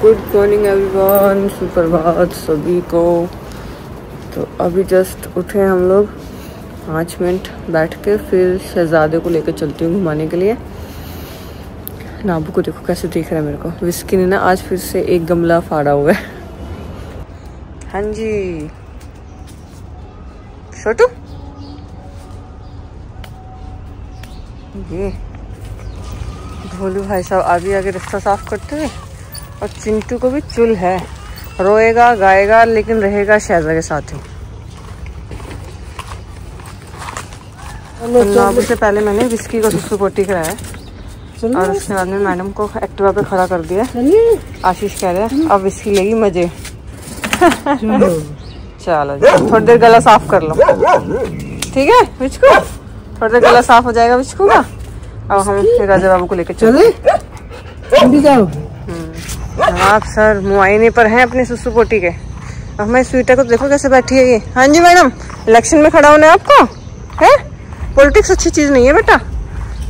Good morning everyone, सुप्रभात सभी को। तो अभी जस्ट उठे हम लोग, 5 मिनट बैठ के फिर शहजादे को लेकर चलती हूँ घुमाने के लिए। नाबू को देखो कैसे देख रहा है मेरे को। विस्की ने ना आज फिर से एक गमला फाड़ा हुआ है। हाँ जी छोटू, ये भोलू भाई साहब आगे आगे रास्ता साफ करते हुए, और चिंटू को भी चुल है, रोएगा गाएगा लेकिन रहेगा शहजादे के साथ ही। नाबू से पहले मैंने विस्की को सुसु पोटी कराया और उसके बाद में मैडम को एक्टिवा पे खड़ा कर दिया। आशीष कह रहे हैं अब विस्की लेगी मजे। चलो थोड़ी देर गला साफ कर लो, ठीक है विचकू? थोड़ी देर गला साफ हो जाएगा विचकू का। अब हम फिर राजा बाबू को लेकर चले। आप सर मुआयने पर हैं अपने सुसु पोटी के। अब हमारी स्वीटर को देखो कैसे बैठी है ये। हाँ जी मैडम, इलेक्शन में खड़ा होना है आपको है? पॉलिटिक्स अच्छी चीज नहीं है बेटा,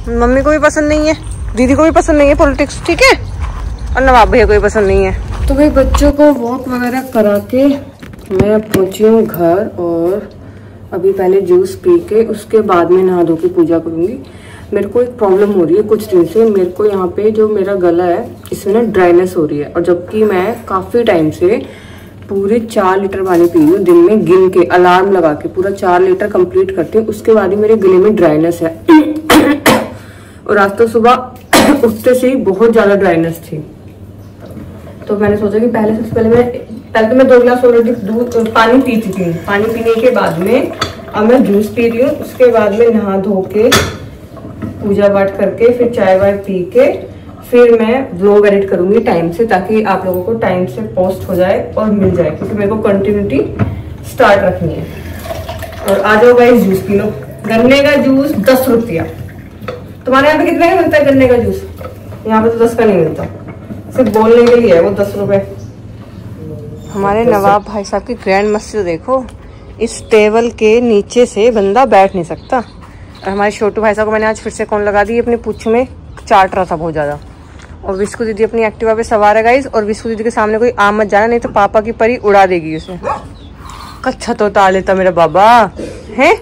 मम्मी को भी पसंद नहीं है, दीदी को भी पसंद नहीं है पॉलिटिक्स, ठीक है? और नवाब भैया को भी पसंद नहीं है। तो भाई बच्चों को वॉक वगैरह करा के मैं पहुंची हूँ घर, और अभी पहले जूस पी के उसके बाद में नहा धो के पूजा करूंगी। मेरे को एक प्रॉब्लम हो रही है कुछ दिन से। मेरे को यहाँ पे जो मेरा गला है इसमें ना ड्राइनेस हो रही है, और जबकि मैं काफी टाइम से पूरे 4 लीटर पानी पी रही हूँ दिन में, गिन के अलार्म लगा के पूरा 4 लीटर कंप्लीट करती हूँ। उसके बाद ही मेरे गले में ड्राइनेस है। और आज तो सुबह उठते से ही बहुत ज्यादा ड्राइनेस थी। तो मैंने सोचा कि पहले तो मैं 2 गिलास ऑलरेडी पानी पी चुकी हूँ। पानी पीने के बाद में अब मैं जूस पी रही हूँ। उसके बाद में नहा धो के पूजा पाठ करके फिर चाय वाय पी के फिर मैं व्लॉग एडिट करूंगी टाइम से, ताकि आप लोगों को टाइम से पोस्ट हो जाए और मिल जाए, क्योंकि मेरे को कंटिन्यूटी स्टार्ट रखनी है। और आ जाओ गाइस, जूस पी लो। गन्ने का जूस 10 रुपया। तुम्हारे यहाँ पे कितने का मिलता है गन्ने का जूस? यहाँ पे तो 10 का नहीं मिलता, सिर्फ बोलने के लिए है वो 10 रुपए। हमारे नवाब भाई साहब की ग्रैंड मस्ती देखो, इस टेबल के नीचे से बंदा बैठ नहीं सकता। और हमारे छोटू भाई साहब को मैंने आज फिर से कौन लगा दी अपने पूंछ में, चाट रहा था बहुत ज्यादा। और विस्कू दीदी अपनी एक्टिवा पे सवार है गाइस, और विस्कू दीदी के सामने कोई आम मत जाना, नहीं तो पापा की परी उड़ा देगी उसे। कच्छा तो उतार लेता मेरा बाबा है,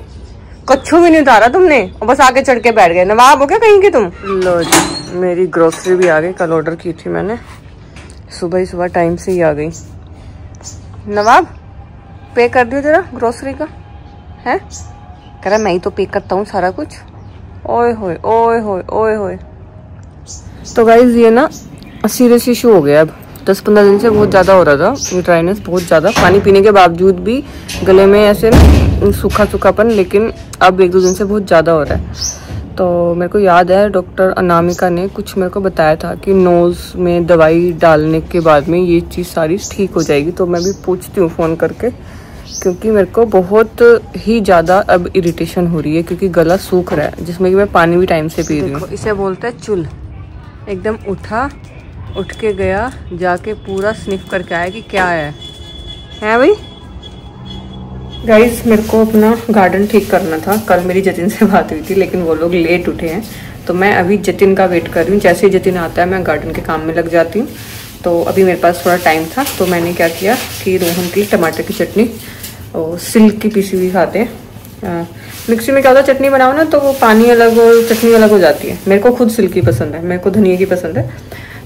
कच्छू भी नहीं उतारा तुमने, और बस आगे चढ़ के बैठ गए। नवाब हो क्या कहीं के तुम? लो जी, मेरी ग्रोसरी भी आ गई। कल ऑर्डर की थी मैंने, सुबह ही सुबह टाइम से ही आ गई। नवाब पे कर दियो जरा ग्रोसरी का, है? कह रहा मैं ही तो पे करता हूँ सारा कुछ। ओए होए ओए होए ओए होए। तो गाइज ये ना सीरियस इशू हो गया। अब 10-15 दिन से बहुत ज़्यादा हो रहा था ये ड्राइनेस, बहुत ज़्यादा। पानी पीने के बावजूद भी गले में ऐसे ना सूखा सूखापन, लेकिन अब 1-2 दिन से बहुत ज़्यादा हो रहा है। तो मेरे को याद है डॉक्टर अनामिका ने कुछ मेरे को बताया था कि नोज़ में दवाई डालने के बाद में ये चीज़ सारी ठीक हो जाएगी। तो मैं भी पूछती हूँ फ़ोन करके, क्योंकि मेरे को बहुत ही ज़्यादा अब इरिटेशन हो रही है, क्योंकि गला सूख रहा है, जिसमें कि मैं पानी भी टाइम से पी रही हूँ। इसे बोलते हैं चुल। एकदम उठ के गया, जाके पूरा स्निफ करके आया कि क्या है भाई। गाइस मेरे को अपना गार्डन ठीक करना था। कल मेरी जतिन से बात हुई थी, लेकिन वो लोग लेट उठे हैं, तो मैं अभी जतिन का वेट कर रही हूँ। जैसे ही जतिन आता है मैं गार्डन के काम में लग जाती हूँ। तो अभी मेरे पास थोड़ा टाइम था, तो मैंने क्या किया कि रोहन की टमाटर की चटनी और सिल्क की पीसी हुई खाते हैं। मिक्सी में क्या होता है, चटनी बनाओ ना तो वो पानी अलग और चटनी अलग हो जाती है। मेरे को खुद सिल्क की पसंद है, मेरे को धनिया की पसंद है,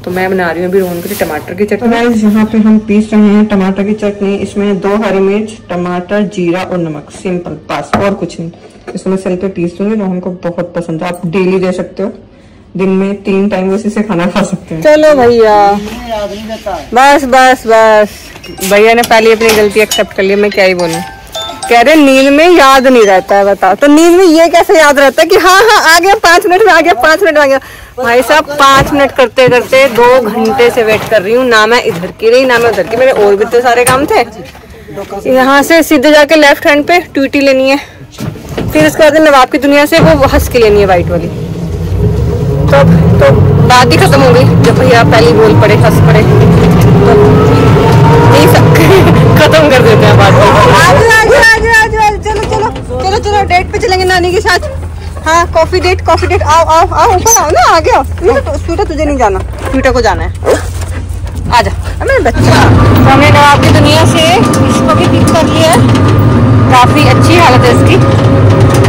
तो मैं बना रही हूँ अभी रोहन के लिए टमाटर की चटनी। यहाँ पे हम पीस रहे हैं टमाटर की चटनी। इसमें 2 हरी मिर्च, टमाटर, जीरा और नमक, सिंपल, बस और कुछ नहीं। इसमें सिल पे पीस दूंगी, रोहन को बहुत पसंद है। आप डेली दे सकते हो, दिन में 3 टाइम उसी से खाना खा सकते हैं। चलो भैया, बस बस बस, भैया ने पहले अपनी गलती एक्सेप्ट कर ली, मैं क्या ही बोलूं। कह रहे नींद में याद नहीं रहता है। बताओ तो नींद में ये कैसे याद रहता है कि हाँ आ गया 5 मिनट में, आ गया 5 मिनट में आ गया। भाई साहब 5 मिनट करते करते 2 घंटे से वेट कर रही हूँ। ना मैं इधर की रही ना मैं उधर की, मेरे और भी तो सारे काम थे। यहाँ से सीधे जाके लेफ्ट हैंड पे ट्यूटी लेनी है, फिर उसके बाद नवाब की दुनिया से वो हंस के लेनी है व्हाइट वाली। तो बात ही खत्म हो गई जब भैया पहले बोल पड़े, हंस पड़े, तो नहीं खत्म कर देते हैं बात। चलो डेट पे चलेंगे नानी के साथ। हाँ कॉफी डेट आओ ऊपर आओ ना, आ गया। स्वीटा तुझे नहीं जाना, स्वीटा को जाना है, आजा। हमें बच्चा। तो हमने नवाब की दुनिया से इसको भी पिक कर लिया है, काफ़ी अच्छी हालत है इसकी।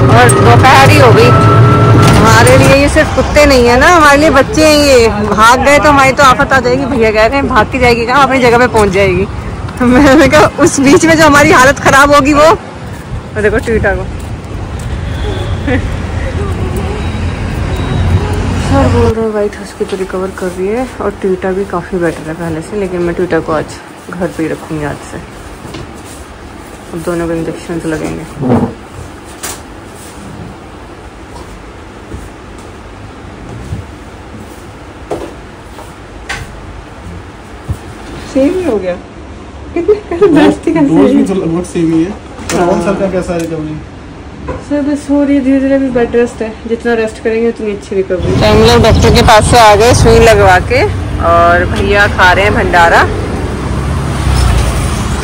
और दोपहर ही हो गई। हमारे लिए ये सिर्फ कुत्ते नहीं है ना, हमारे लिए बच्चे हैं। ये भाग गए तो हमारी तो आफत आ जाएगी। भैया कह रहे हैं भाग के जाएगी कहाँ, अपनी जगह पे पहुंच जाएगी। तो मैंने कहा उस बीच में जो हमारी हालत खराब होगी वो देखो ट्वीटा को। सर बोल रहे हैं वाइट हाउस की तो रिकवर कर रही है और ट्वीटा भी काफ़ी बेटर है पहले से, लेकिन मैं ट्वीटा को आज घर पे ही रखूँगी आज से। अब दोनों को इंजेक्शन तो लगेंगे। सेम ही हो गया। सर बस हो रही है धीरे धीरे, अभी बेड रेस्ट है। जितना रेस्ट करेंगे उतनी अच्छी रिकवरी। तो हम लोग डॉक्टर के पास से आ गए सुई लगवा के, और भैया खा रहे हैं भंडारा।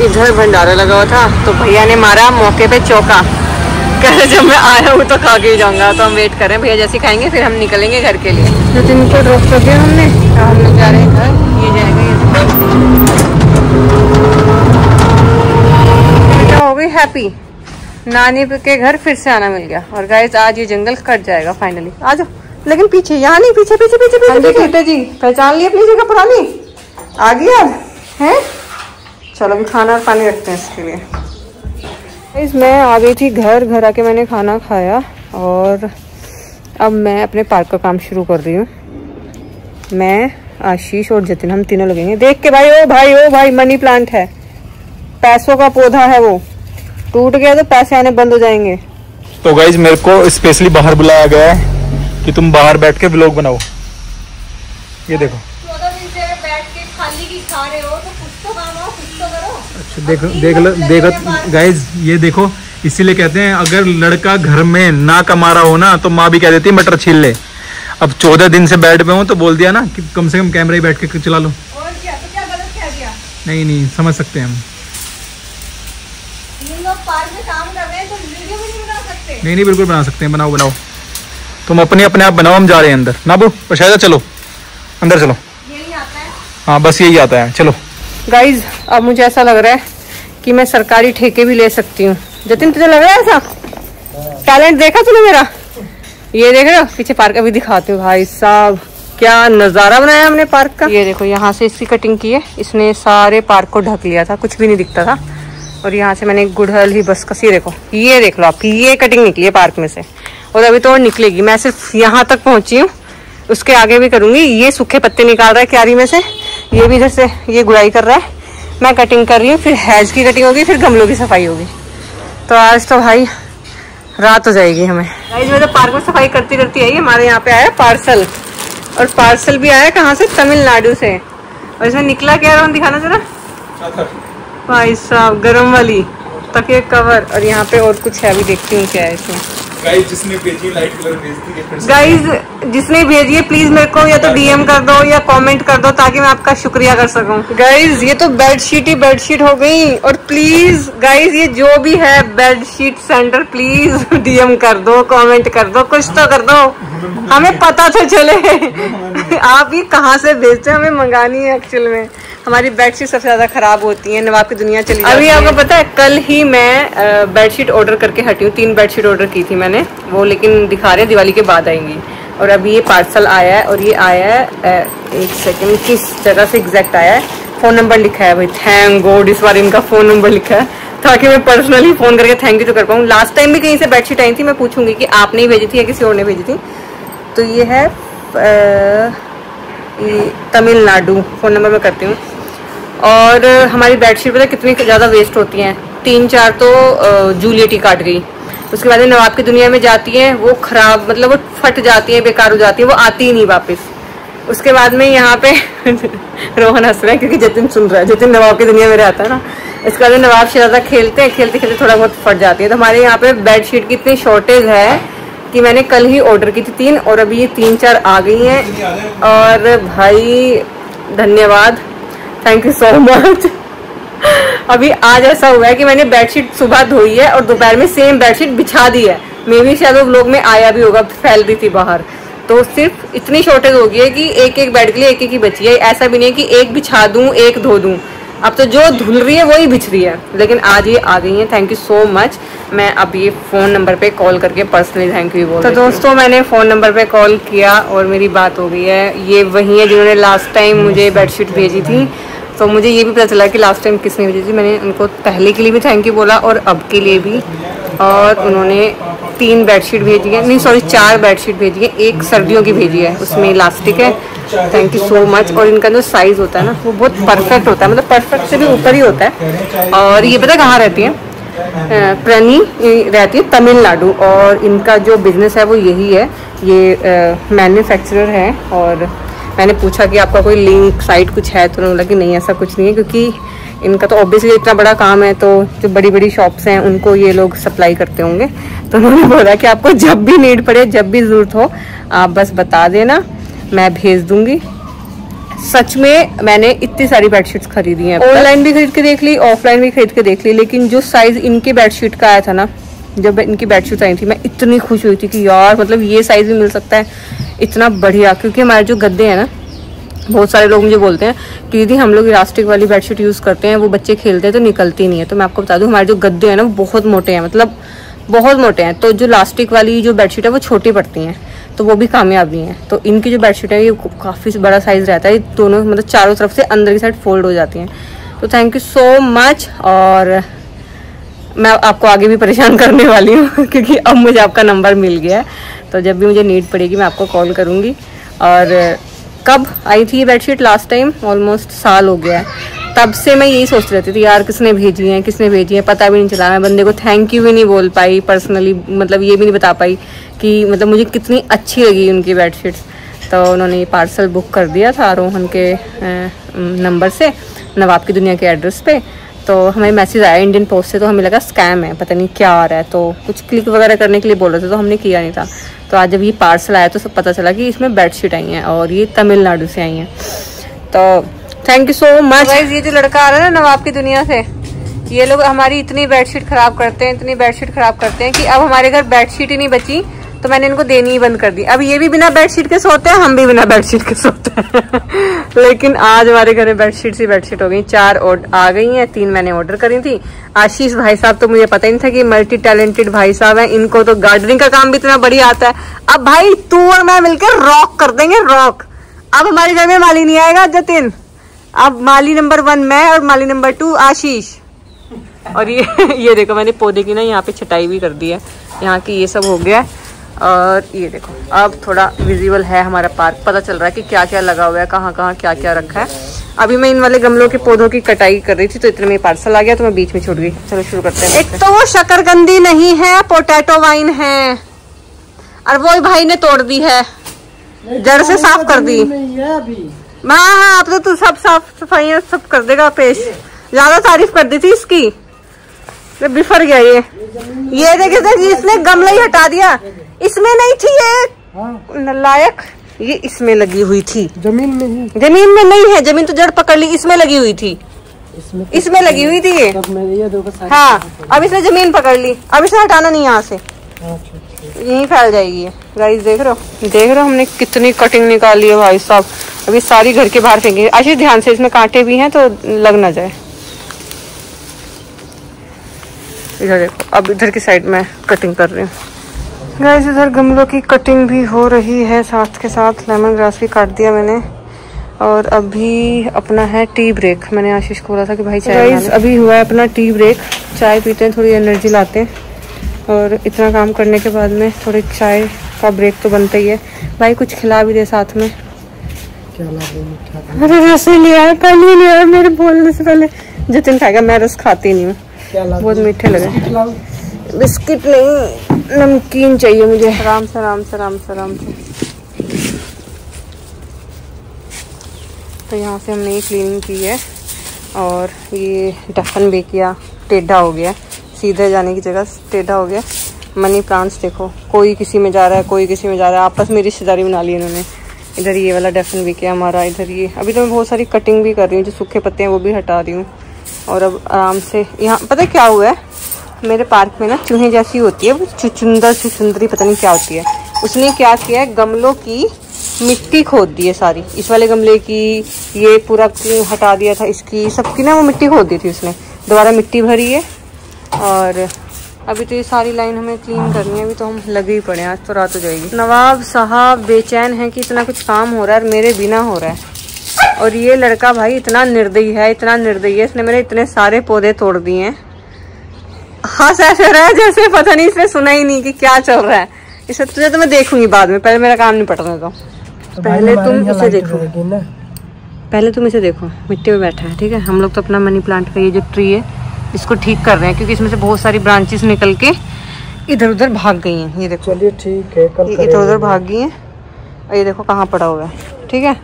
इधर भंडारा लगा हुआ था तो भैया ने मारा मौके पे चौका, कह रहे जब मैं आया हूँ तो खा के ही जाऊँगा। तो हम वेट कर रहे हैं, भैया जैसे खाएंगे फिर हम निकलेंगे घर के लिए। तो इनको ड्रॉप कर दिया हमने, हम लोग जा रहे हैं घर। ये जाएगा हो गई हैप्पी, नानी के घर फिर से आना मिल गया। और गाइस आज ये जंगल कट जाएगा फाइनली। आ जाओ, लेकिन पीछे यहाँ नहीं, पीछे पीछे पीछे पीछे। बेटा जी पहचान ली अपनी जगह पुरानी, आ गई अब है। चलो अभी खाना और पानी रखते हैं इसके लिए। गाइस मैं आ गई थी घर, घर आके मैंने खाना खाया और अब मैं अपने पार्क का काम शुरू कर रही हूँ। मैं, आशीष और जतिन हम तीनों लगेंगे। देख के भाई, ओ भाई ओ भाई, मनी प्लांट है, पैसों का पौधा है, वो टूट गया तो पैसे आने बंद हो जाएंगे। तो गाइज मेरे को स्पेशली बाहर बुलाया गया है कि तुम बाहर बैठ के व्लॉग बनाओ। ये देखो 14 दिन से बैठ के खाली की खा रहे हो तो कुछ तो काम आओ, कुछ तो करो। अच्छा देखो गाइज, ये देखो, इसीलिए कहते हैं अगर लड़का घर में ना कमा रहा हो ना तो माँ भी कह देती है मटर छील ले। अब 14 दिन से बेड पे हूँ तो बोल दिया ना कि कम से कम कैमरा ही बैठ के चला लो। और क्या, तो क्या गलत कह दिया? नहीं समझ सकते हैं हम। लोग पार्क में काम कर रहे हैं तो वीडियो भी नहीं बना सकते? नहीं बिल्कुल बना सकते हैं, बनाओ बनाओ। तुम अपने आप बनाओ, हम जा रहे हैं अंदर ना बो शायद। चलो अंदर चलो। यही आता है? हाँ बस यही आता है, चलो। गाइज अब मुझे ऐसा लग रहा है कि मैं सरकारी ठेके भी ले सकती हूँ। जतिन तुझे लग रहा है ऐसा? टैलेंट देखा तूने मेरा? ये देख रहे हो पीछे पार्क, अभी दिखाती हूँ भाई साहब क्या नजारा बनाया हमने पार्क का। ये देखो यहाँ से इसकी कटिंग की है इसने, सारे पार्क को ढक लिया था, कुछ भी नहीं दिखता था। और यहाँ से मैंने एक गुड़हल ही बस कसी, देखो ये देख लो आप, ये कटिंग निकली है पार्क में से और अभी तो और निकलेगी। मैं सिर्फ यहाँ तक पहुंची हूँ, उसके आगे भी करूंगी। ये सूखे पत्ते निकाल रहा है क्यारी में से, ये भी इधर से ये गुड़ाई कर रहा है, मैं कटिंग कर रही हूँ, फिर हैज की कटिंग होगी, फिर गमलों की सफाई होगी। तो आज तो भाई रात हो जाएगी हमें। मैं तो पार्क में सफाई करती करती आई, हमारे यहाँ पे आया पार्सल, और पार्सल भी आया कहाँ से, तमिलनाडु से। और इसमें निकला क्या है दिखाना जरा भाई साहब, गरम वाली तकिए कवर, और यहाँ पे और कुछ है, अभी देखती हूँ क्या है इसमें। गाइस जिसने भेजी लाइट कलर भेज दी। गाइस जिसने भेजी है प्लीज मेरे को या तो डीएम कर दो या कमेंट कर दो ताकि मैं आपका शुक्रिया कर सकूं। गाइस ये तो बेडशीट ही बेडशीट हो गई। और प्लीज गाइस ये जो भी है बेडशीट सेंटर, प्लीज डीएम कर दो, कमेंट कर दो, कुछ तो कर दो, हमें पता तो चले आप ये कहाँ से भेजते हैं, हमें मंगानी है। एक्चुअल में हमारी बेडशीट सबसे ज्यादा खराब होती है, नवाब की दुनिया चली जाती है। अभी आपको पता है कल ही मैं बेडशीट ऑर्डर करके हटी हूँ, 3 बेडशीट ऑर्डर की थी मैंने, वो लेकिन दिखा रहे हैं दिवाली के बाद आएंगी। और अभी ये पार्सल आया है, और ये आया है एक सेकंड, किस जगह से एग्जैक्ट आया है, फोन नंबर लिखा है भाई, थैंक गॉड इस बार इनका फोन नंबर लिखा है ताकि मैं पर्सनली फोन करके थैंक यू तो कर पाऊँ। लास्ट टाइम भी कहीं से बेडशीट आई थी, मैं पूछूंगी कि आपने ही भेजी थी या किसी और ने भेजी थी। तो ये है तमिलनाडु, फोन नंबर मैं करती हूँ। और हमारी बेडशीट पता कितनी ज़्यादा वेस्ट होती हैं, 3-4 तो जूलियट ही काट गई, उसके बाद नवाब की दुनिया में जाती है वो खराब, मतलब वो फट जाती है, बेकार हो जाती है, वो आती ही नहीं वापस। उसके बाद में यहाँ पे रोहन हंस रहा है क्योंकि जतिन सुन रहा है, जतिन नवाब की दुनिया में रहता है ना। इसके बाद नवाब से ज़्यादा खेलते खेलते थोड़ा बहुत फट जाती है। तो हमारे यहाँ पे बेडशीट की इतनी शॉर्टेज है कि मैंने कल ही ऑर्डर की थी 3, और अभी ये 3-4 आ गई हैं। और भाई धन्यवाद, थैंक यू सो मच। अभी आज ऐसा हुआ है कि मैंने बेडशीट सुबह धोई है और दोपहर में सेम बेडशीट बिछा दी है, मे भी शायद वो व्लॉग में आया भी होगा, फैल रही थी बाहर। तो सिर्फ इतनी शॉर्टेज हो गई है कि एक एक बेड के लिए एक एक ही बची है। ऐसा भी नहीं है कि एक बिछा दूं एक धो दूं, अब तो जो धुल रही है वही बिछ रही है। लेकिन आज ये आ गई है, थैंक यू सो मच। मैं अब ये फ़ोन नंबर पे कॉल करके पर्सनली थैंक यू बोल। तो दोस्तों मैंने फ़ोन नंबर पे कॉल किया और मेरी बात हो गई है। ये वही है जिन्होंने लास्ट टाइम मुझे बेडशीट भेजी थी। तो मुझे ये भी पता चला कि लास्ट टाइम किसने भेजी थी। मैंने उनको पहले के लिए भी थैंक यू बोला और अब के लिए भी। और उन्होंने 3 बेडशीट भेजी है, नहीं सॉरी 4 बेडशीट भेजी है, एक सर्दियों की भेजी है, उसमें इलास्टिक है। Thank you so much. और इनका जो साइज़ होता है ना वो बहुत परफेक्ट होता है, मतलब परफेक्ट से भी ऊपर ही होता है। और ये पता कहाँ रहती है? प्रनी रहती है तमिलनाडु, और इनका जो बिज़नेस है वो यही है। ये मैन्युफैक्चरर है। और मैंने पूछा कि आपका कोई लिंक साइट कुछ है, तो उन्होंने बोला कि नहीं ऐसा कुछ नहीं है, क्योंकि इनका तो ऑब्वियसली इतना बड़ा काम है, तो जो बड़ी बड़ी शॉप्स हैं उनको ये लोग सप्लाई करते होंगे। तो उन्होंने बोला कि आपको जब भी नीड पड़े, जब भी ज़रूरत हो, आप बस बता देना, मैं भेज दूंगी। सच में मैंने इतनी सारी बेडशीट्स खरीदी हैं, ऑनलाइन भी खरीद के देख ली, ऑफलाइन भी खरीद के देख ली, लेकिन जो साइज़ इनके बेडशीट का आया था ना, जब इनकी बेडशीट आई थी, मैं इतनी खुश हुई थी कि यार मतलब ये साइज़ भी मिल सकता है, इतना बढ़िया। क्योंकि हमारे जो गद्दे हैं ना, बहुत सारे लोग मुझे बोलते हैं कि दीदी हम लोग इलास्टिक वाली बेडशीट यूज़ करते हैं, वो बच्चे खेलते हैं तो निकलती नहीं है। तो मैं आपको बता दूं हमारे जो गद्दे हैं ना वो बहुत मोटे हैं, मतलब बहुत मोटे हैं। तो जो इलास्टिक वाली जो बेडशीट है वो छोटी पड़ती हैं, तो वो भी कामयाब नहीं है। तो इनकी जो बेडशीट है ये काफ़ी बड़ा साइज़ रहता है, दोनों मतलब चारों तरफ से अंदर की साइड फोल्ड हो जाती हैं। तो थैंक यू सो मच। और मैं आपको आगे भी परेशान करने वाली हूँ क्योंकि अब मुझे आपका नंबर मिल गया है, तो जब भी मुझे नीड पड़ेगी मैं आपको कॉल करूँगी। और कब आई थी ये बेडशीट? लास्ट टाइम ऑलमोस्ट साल हो गया है। तब से मैं यही सोचती रहती थी यार किसने भेजी है, किसने भेजी है, पता भी नहीं चला। मैं बंदे को थैंक यू भी नहीं बोल पाई पर्सनली, मतलब ये भी नहीं बता पाई कि मतलब मुझे कितनी अच्छी लगी उनकी बेडशीट्स। तो उन्होंने ये पार्सल बुक कर दिया था रोहन के नंबर से, नवाब की दुनिया के एड्रेस पे। तो हमें मैसेज आया इंडियन पोस्ट से, तो हमें लगा स्कैम है, पता नहीं क्या आ रहा है, तो कुछ क्लिक वगैरह करने के लिए बोल रहे थे, तो हमने किया नहीं था। तो आज जब ये पार्सल आया तो सब पता चला कि इसमें बेडशीट आई हैं और ये तमिलनाडु से आई हैं। तो thank you so much. Guys ये जो लड़का आ रहा है ना नवाब की दुनिया से, ये लोग हमारी इतनी बेडशीट खराब करते हैं, इतनी बेडशीट खराब करते हैं कि अब हमारे घर बेडशीट ही नहीं बची, तो मैंने इनको देनी ही बंद कर दी। अब ये भी बिना बेडशीट के सोते हैं, हम भी बिना बेडशीट के सोते हैं लेकिन आज हमारे घर में बेडशीट ही बेडशीट हो गई। 4 आ गई हैं, 3 मैंने ऑर्डर करी थी। आशीष भाई साहब तो मुझे पता ही नहीं था कि मल्टी टैलेंटेड भाई साहब हैं, इनको तो गार्डनिंग का काम भी इतना बढ़िया आता है। अब भाई तू और मैं मिलकर रॉक कर देंगे, रॉक। अब हमारे घर में माली नहीं आएगा जतिन, अब माली नंबर 1 मैं और माली नंबर 2 आशीष। और ये देखो मैंने पौधे की ना यहाँ पे छटाई भी कर दी है, यहाँ की ये सब हो गया है। और ये देखो अब थोड़ा विजिबल है हमारा पार्क, पता चल रहा है कि क्या क्या लगा हुआ है, कहाँ कहाँ क्या क्या रखा है। अभी मैं इन वाले गमलों के पौधों की कटाई कर रही थी, तो इतने में पार्सल आ गया, तो मैं बीच में छूट गई। चलो शुरू करते हैं। एक तो वो शकरकंदी नहीं है, पोटैटो वाइन है, और वो भाई ने तोड़ दी है, जड़ से साफ कर दी। हाँ अब तो तू सब साफ सफाई सब कर देगा पेश। ज्यादा तारीफ कर दी थी इसकी, बिफर गया ये देखिए इसने गमला ही हटा दिया, इसमें नहीं थी ये नालायक, ये इसमें लगी हुई थी, जमीन में नहीं है, जमीन तो जड़ पकड़ ली, इसमें लगी हुई थी, इसमें लगी हुई थी ये। हाँ अब इसने जमीन पकड़ ली, अब इसे हटाना नहीं यहाँ से, यहीं फैल जाएगी ये। गाइस देख रहे हो हमने कितनी कटिंग निकाली है भाई साहब। अभी सारी घर के बाहर फेंकेंगे। आशीष ध्यान से, इसमें कांटे भी हैं तो लग ना जाए। इधर देखो, अब इधर की साइड में कटिंग कर रही हूँ। गाइस इधर गमलों की कटिंग भी हो रही है, साथ के साथ लेमन ग्रास भी काट दिया मैंने। और अभी अपना है टी ब्रेक। मैंने आशीष को बोला था कि भाई चाय। गाइस अभी हुआ है अपना टी ब्रेक, चाय पीते हैं, थोड़ी एनर्जी लाते हैं। और इतना काम करने के बाद में थोड़ी चाय का ब्रेक तो बनता ही है। भाई कुछ खिला भी दे साथ में। अरे रस नहीं आया, पहले नहीं आया मेरे बोलने से पहले। जतिन खाएगा, मैं रस खाती नहीं हूँ, बहुत मीठे लगे। बिस्किट नहीं, नमकीन चाहिए मुझे। आराम से आराम से आराम से आराम से। तो यहाँ से हमने ये क्लीनिंग की है और ये ढक्कन भी किया, टेढ़ा हो गया, सीधे जाने की जगह टेढ़ा हो गया। मनी प्लांट्स देखो, कोई किसी में जा रहा है, कोई किसी में जा रहा है, आपस में रिश्तेदारी बना ली इन्होंने। इधर ये वाला ढक्कन भी किया हमारा। इधर ये अभी तो मैं बहुत सारी कटिंग भी कर रही हूँ, जो सूखे पत्ते हैं वो भी हटा रही हूँ। और अब आराम से यहाँ पता है क्या हुआ है, मेरे पार्क में ना चूहे जैसी होती है, वो चुचुंदरी पता नहीं क्या होती है, उसने क्या किया है, गमलों की मिट्टी खोद दी है सारी। इस वाले गमले की, ये पूरा हटा दिया था, इसकी सबकी ना वो मिट्टी खोद दी थी उसने, दोबारा मिट्टी भरी है। और अभी तो ये सारी लाइन हमें क्लीन करनी है, अभी तो हम लगे ही पड़े हैं, आज तो रात हो जाएगी। नवाब साहब बेचैन है कि इतना कुछ काम हो रहा है और मेरे बिना हो रहा है। और ये लड़का भाई इतना निर्दयी है, इतना निर्दयी है, इसने मेरे इतने सारे पौधे तोड़ दिए हैं। हाँ ऐसे रहा है जैसे पता नहीं इसने सुना ही नहीं कि क्या चल रहा है। इसे तुझे तो मैं देखूंगी बाद में, पहले मेरा काम निपटने दो। पहले तुम इसे देखो, पहले तुम इसे देखो, मिट्टी में बैठा है, ठीक है। हम लोग तो अपना मनी प्लांट का ये जो ट्री है इसको ठीक कर रहे हैं, क्योंकि इसमें से बहुत सारी ब्रांचेस निकल के इधर उधर भाग गई हैं। ये देखो, चलिए ठीक है, कल इधर उधर भाग गई हैं। और ये देखो कहाँ पड़ा हुआ है, ठीक है।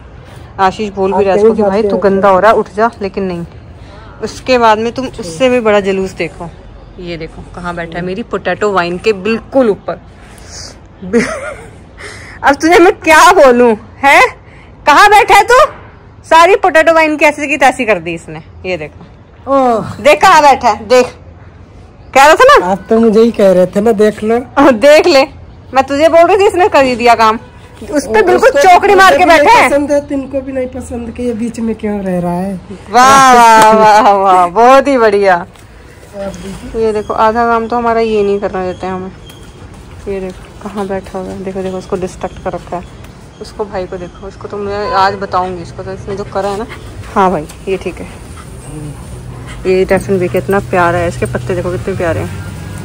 आशीष बोल भी रहा है इसको कि भाई तू गंदा हो रहा है, उठ जा, लेकिन नहीं। उसके बाद में तुम उससे भी बड़ा जलूस देखो, ये देखो कहाँ बैठा है, मेरी पोटैटो वाइन के बिल्कुल ऊपर। अब तुझे मैं क्या बोलूं, है कहाँ बैठा है तू? सारी पोटैटो वाइन की ऐसी की तैसी कर दी इसने। ये देखो, देख कहाँ बैठा है, देख। कह रहा था ना आप तो मुझे ही कह रहे थे ना, देख लो। देख ले, मैं तुझे बोल रही थी, इसने कर ही दिया काम। उस पर बिल्कुल चौकड़ी मार के बैठे हैं। पसंद है, तुमको भी नहीं पसंद कि ये बीच में क्यों रह रहा है। वाह वाह वाह वाह, बहुत ही बढ़िया। ये देखो आधा काम तो हमारा ये नहीं करना देते हैं हमें। ये देखो कहाँ बैठा हुआ है, देखो देखो उसको डिस्ट्रैक्ट कर रखा है। उसको भाई को देखो, उसको तो मैं आज बताऊंगी इसको, तो इसने जो करा है ना। हाँ भाई ये ठीक है। ये डेफिन भी कितना प्यारा है, इसके पत्ते देखो कितने प्यारे हैं।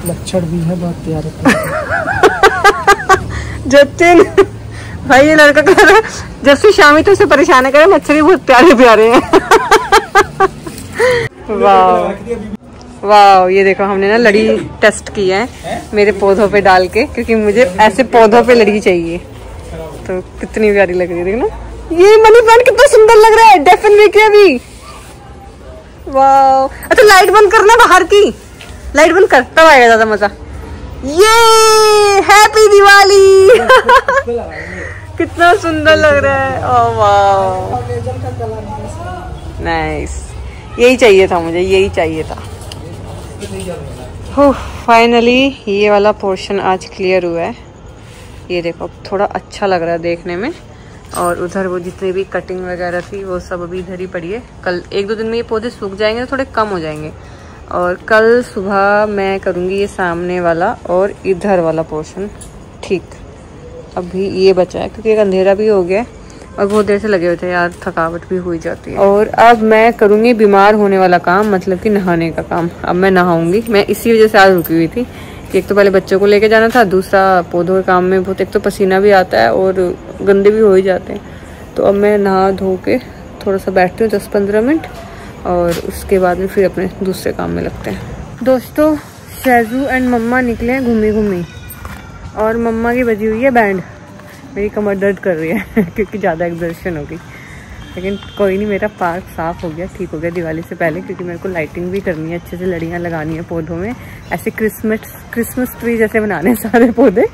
लक्षण भी है बहुत प्यारे। जतिन भाई ये लड़का कह रहा है जब से शामी तो उसे परेशान करे, मच्छर भी बहुत प्यारे प्यारे हैं। वाह वाह, ये देखो हमने ना लड़ी टेस्ट की है मेरे पौधों पे डाल के, क्योंकि मुझे ऐसे पौधों पे लड़ी चाहिए। तो कितनी प्यारी लग रही है, देखो ना। ये मनी प्लांट कितना सुंदर लग रहा है, डेफिनेटली अभी। वाह, अच्छा लाइट बंद करना बाहर की, लाइट बंद कर, तब आएगा ज्यादा मजा। ये हैप्पी दिवाली। कितना सुंदर लग रहा है, ओह वाह नाइस। यही चाहिए था मुझे, यही चाहिए था। फाइनली ये वाला पोर्शन आज क्लियर हुआ है। ये देखो थोड़ा अच्छा लग रहा है देखने में। और उधर वो जितनी भी कटिंग वगैरह थी वो सब अभी इधर ही पड़ी है। कल 1-2 दिन में ये पौधे सूख जाएंगे तो थोड़े कम हो जाएंगे। और कल सुबह मैं करूँगी ये सामने वाला और इधर वाला पोर्शन ठीक। अभी ये बचा है क्योंकि एक अंधेरा भी हो गया है और बहुत देर से लगे हुए थे यार, थकावट भी हुई जाती है। और अब मैं करूँगी बीमार होने वाला काम, मतलब कि नहाने का काम। अब मैं नहाऊंगी, मैं इसी वजह से आज रुकी हुई थी कि एक तो पहले बच्चों को लेके जाना था, दूसरा पौधों के काम में बहुत एक तो पसीना भी आता है और गंदे भी हो ही जाते हैं। तो अब मैं नहा धो के थोड़ा सा बैठती हूँ 10-15 मिनट और उसके बाद में फिर अपने दूसरे काम में लगते हैं। दोस्तों शैजू एंड मम्मा निकले हैं घूमी घूमी और मम्मा की बजी हुई है बैंड। मेरी कमर दर्द कर रही है क्योंकि ज़्यादा एक्सर्शन होगी, लेकिन कोई नहीं, मेरा पार्क साफ़ हो गया, ठीक हो गया दिवाली से पहले, क्योंकि मेरे को लाइटिंग भी करनी है, अच्छे से लड़ियाँ लगानी है पौधों में, ऐसे क्रिसमस ट्री जैसे बनाने हैं सारे पौधे।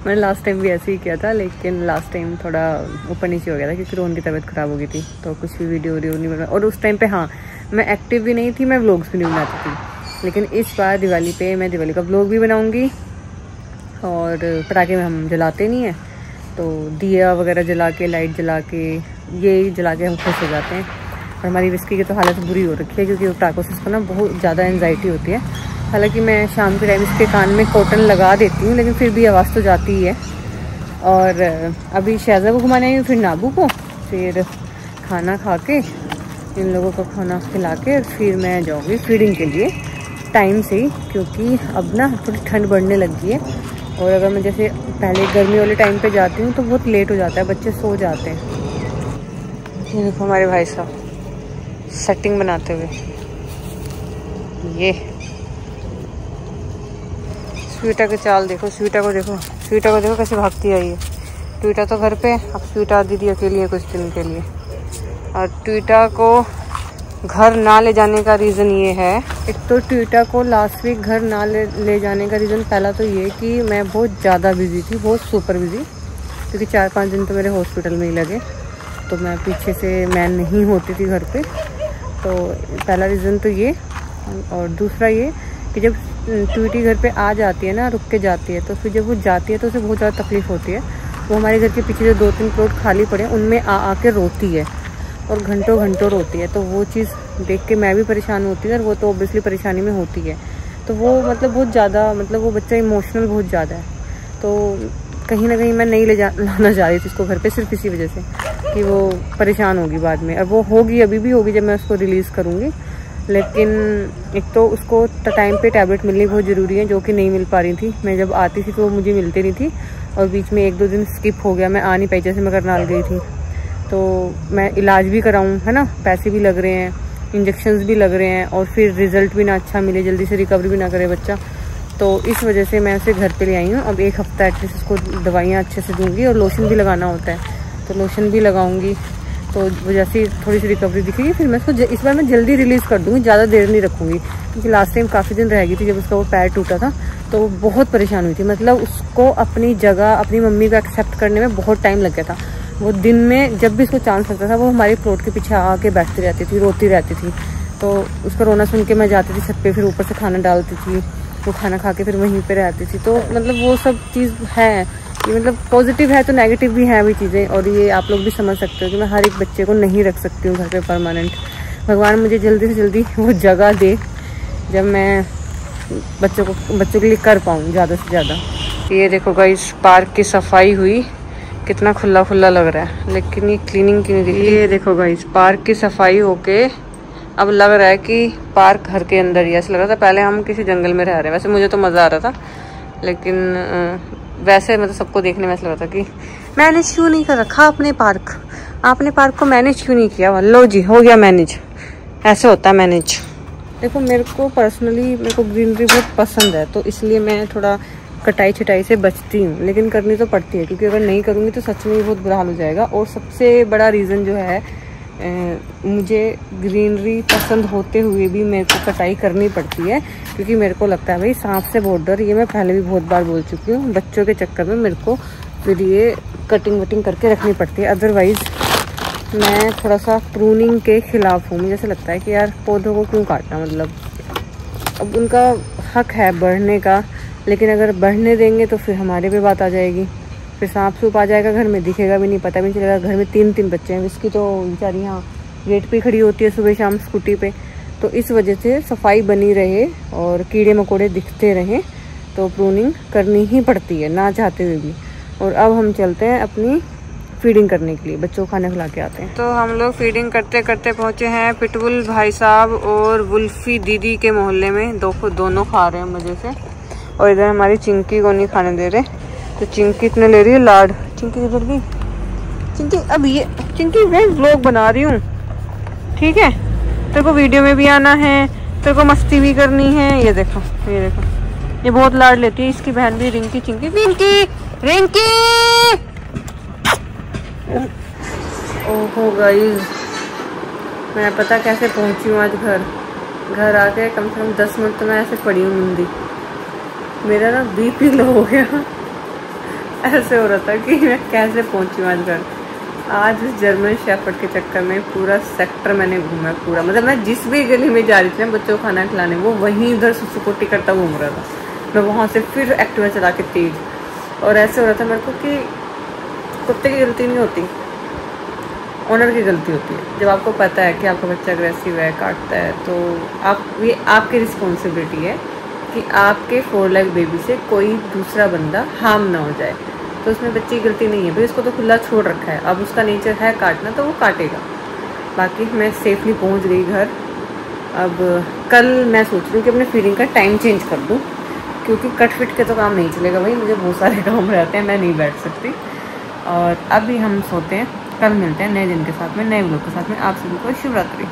मैंने लास्ट टाइम भी ऐसे ही किया था, लेकिन लास्ट टाइम थोड़ा ऊपर नीचे हो गया था क्योंकि रोहन की तबीयत ख़राब हो गई थी, तो कुछ भी वीडियो नहीं बना। और उस टाइम पर हाँ मैं एक्टिव भी नहीं थी, मैं व्लॉग्स भी नहीं बनाती थी। लेकिन इस बार दिवाली पे मैं दिवाली का व्लॉग भी बनाऊँगी। और पटाखे में हम जलाते नहीं हैं, तो दिया वगैरह जला के, लाइट जला के, ये जला के हम खुश हो जाते हैं। और हमारी विस्की की तो हालत बुरी हो रखी है क्योंकि पटाखों से इसको ना बहुत ज़्यादा एंजाइटी होती है। हालांकि मैं शाम के टाइम इसके कान में कॉटन लगा देती हूँ, लेकिन फिर भी आवाज़ तो जाती ही है। और अभी शहज़ा को घुमाने आई हूँ, फिर नाबू को, फिर खाना खा के इन लोगों को खाना खिला के फिर मैं जाऊँगी फीडिंग के लिए टाइम से ही, क्योंकि अब ना थोड़ी ठंड बढ़ने लगी है। और अगर मैं जैसे पहले गर्मी वाले टाइम पे जाती हूँ तो बहुत लेट हो जाता है, बच्चे सो जाते हैं। ये देखो हमारे भाई साहब सेटिंग बनाते हुए, ये स्वीटा की चाल देखो, स्वीटा को देखो, स्वीटा को देखो कैसे भागती आई है। ट्वीटा तो घर पे, अब स्वीटा दीदी अकेली है कुछ दिन के लिए। और ट्वीटा को घर ना ले जाने का रीज़न ये है, एक तो ट्वीटा को लास्ट वीक घर ना ले जाने का रीज़न पहला तो ये कि मैं बहुत ज़्यादा बिजी थी, बहुत सुपर बिजी, क्योंकि 4-5 दिन तो मेरे हॉस्पिटल में ही लगे, तो मैं पीछे से मैं नहीं होती थी घर पे। तो पहला रीज़न तो ये। और दूसरा ये कि जब ट्वीटी घर पे आ जाती है ना, रुक के जाती है, तो फिर जब वो जाती है तो उसे बहुत ज़्यादा तकलीफ़ होती है। वो हमारे घर के पीछे जो 2-3 प्लॉट खाली पड़े हैं उनमें आ के रोती है और घंटों घंटों रोती है। तो वो चीज़ देख के मैं भी परेशान होती हूँ और वो तो ऑब्वियसली परेशानी में होती है। तो वो मतलब बहुत ज़्यादा, मतलब वो बच्चा इमोशनल बहुत ज़्यादा है। तो कहीं ना कहीं मैं नहीं लाना चाह रही थी उसको घर पे, सिर्फ इसी वजह से कि वो परेशान होगी बाद में। और वो होगी, अभी भी होगी जब मैं उसको रिलीज़ करूँगी। लेकिन एक तो उसको टाइम पे टैबलेट मिलनी बहुत ज़रूरी है, जो कि नहीं मिल पा रही थी। मैं जब आती थी तो वो मुझे मिलती नहीं थी और बीच में 1-2 दिन स्किप हो गया, मैं आ नहीं पाई। जैसे मैं करनाल गई थी तो मैं इलाज भी कराऊँ, है ना, पैसे भी लग रहे हैं, इंजेक्शन्स भी लग रहे हैं और फिर रिज़ल्ट भी ना अच्छा मिले, जल्दी से रिकवरी भी ना करे बच्चा। तो इस वजह से मैं उसे घर पे ले आई हूँ। अब 1 हफ्ता एटलीस्ट उसको दवाइयाँ अच्छे से दूँगी और लोशन भी लगाना होता है तो लोशन भी लगाऊँगी। तो वो जैसे थोड़ी सी रिकवरी दिखेगी फिर मैं उसको इस बार मैं जल्दी रिलीज़ कर दूँगी, ज़्यादा देर नहीं रखूँगी। क्योंकि लास्ट टाइम काफ़ी दिन रह गई थी, जब उसका वो पैर टूटा था तो वो बहुत परेशान हुई थी। मतलब उसको अपनी जगह, अपनी मम्मी को एक्सेप्ट करने में बहुत टाइम लग गया था। वो दिन में जब भी उसको चांस लगता था वो हमारे प्लॉट के पीछे आके बैठती रहती थी, रोती रहती थी। तो उसका रोना सुन के मैं जाती थी छत पे, फिर ऊपर से खाना डालती थी, वो खाना खा के फिर वहीं पे रहती थी। तो मतलब वो सब चीज़ है, ये मतलब पॉजिटिव है तो नेगेटिव भी है भी चीज़ें। और ये आप लोग भी समझ सकते हो कि मैं हर एक बच्चे को नहीं रख सकती हूँ घर पे परमानेंट। भगवान मुझे जल्दी से जल्दी वो जगह दे जब मैं बच्चों के लिए कर पाऊँ ज़्यादा से ज़्यादा। ये देखो गाइस, पार्क की सफाई हुई, कितना खुला खुला लग रहा है, लेकिन ये क्लीनिंग क्यों नहीं की। ये देखो गाइस, पार्क की सफाई होके अब लग रहा है कि पार्क घर के अंदर ही, ऐसा लग रहा था पहले हम किसी जंगल में रह रहे हैं। वैसे मुझे तो मज़ा आ रहा था, लेकिन वैसे मतलब सबको देखने में ऐसा लग रहा था कि मैनेज क्यों नहीं कर रखा आपने पार्क, आपने पार्क को मैनेज क्यों नहीं किया। लो जी, हो गया मैनेज, ऐसे होता है मैनेज। देखो मेरे को पर्सनली, मेरे को ग्रीनरी बहुत पसंद है, तो इसलिए मैं थोड़ा कटाई छटाई से बचती हूँ, लेकिन करनी तो पड़ती है क्योंकि अगर नहीं करूँगी तो सच में ही बहुत बुरा हाल हो जाएगा। और सबसे बड़ा रीज़न जो है, मुझे ग्रीनरी पसंद होते हुए भी मेरे को कटाई करनी पड़ती है, क्योंकि मेरे को लगता है भाई सांप से बहुत डर। ये मैं पहले भी बहुत बार बोल चुकी हूँ, बच्चों के चक्कर में मेरे को फिर ये कटिंग वटिंग करके रखनी पड़ती है। अदरवाइज़ मैं थोड़ा सा प्रूनिंग के ख़िलाफ़ हूँ। मुझे ऐसा लगता है कि यार पौधों को क्यों काटना, मतलब अब उनका हक है बढ़ने का, लेकिन अगर बढ़ने देंगे तो फिर हमारे पे बात आ जाएगी, फिर सांप सूप आ जाएगा घर में, दिखेगा भी नहीं, पता भी नहीं चलेगा। घर में 3 बच्चे हैं, इसकी तो बेचारी यहाँ गेट पे खड़ी होती है सुबह शाम स्कूटी पे। तो इस वजह से सफाई बनी रहे और कीड़े मकोड़े दिखते रहें तो प्रूनिंग करनी ही पड़ती है ना चाहते हुए भी। और अब हम चलते हैं अपनी फीडिंग करने के लिए, बच्चों को खाना खिला के आते हैं। तो हम लोग फीडिंग करते करते पहुँचे हैं पिटबुल भाई साहब और वुल्फी दीदी के मोहल्ले में। दोनों खा रहे हैं मज़े से, और इधर हमारी चिंकी को नहीं खाने दे रहे। तो चिंकी इतने ले रही है लाड। चिंकी किधर गई? चिंकी अब ये चिंकी मैं व्लॉग बना रही हूँ, ठीक है, तेरे को वीडियो में भी आना है, तेरे को मस्ती भी करनी है। ये देखो, ये देखो, ये बहुत लाड लेती है। इसकी बहन भी रिंकी, चिंकी, रिंकी रिंकी। ओहो गाइस, मैं पता कैसे पहुंची हूँ आज घर आके कम से कम 10 मिनट तो मैं ऐसे पड़ी हूँ मुंदी। मेरा ना बीपी लो हो गया, ऐसे हो रहा था कि मैं कैसे पहुंची हूँ आज घर। आज उस जर्मन शेफर्ड के चक्कर में पूरा सेक्टर मैंने घूमा पूरा। मतलब मैं जिस भी गली में जा रही थी ना बच्चों को खाना खिलाने, वो वहीं उधर सुसुकोटी करता घूम रहा था। मैं वहाँ से फिर एक्टिवा चला के तेज, और ऐसे हो रहा था मेरे को कि कुत्ते की गलती नहीं होती, ऑनर की गलती होती है। जब आपको पता है कि आपका बच्चा अग्रेसिव है, काटता है, तो ये आपकी रिस्पॉन्सिबिलिटी है कि आपके 4 लाख बेबी से कोई दूसरा बंदा हार्म ना हो जाए। तो उसमें बच्चे की गलती नहीं है भाई, उसको तो खुला छोड़ रखा है। अब उसका नेचर है काटना, तो वो काटेगा। बाकी मैं सेफली पहुंच गई घर। अब कल मैं सोच रही हूँ कि अपने फीडिंग का टाइम चेंज कर दूँ, क्योंकि कट फिट के तो काम नहीं चलेगा भाई, मुझे बहुत सारे काम रहते हैं, मैं नहीं बैठ सकती। और अभी हम सोते हैं, कल मिलते हैं नए दिन के साथ में, नए व्लॉग के साथ में। आप सभी को शिवरात्रि।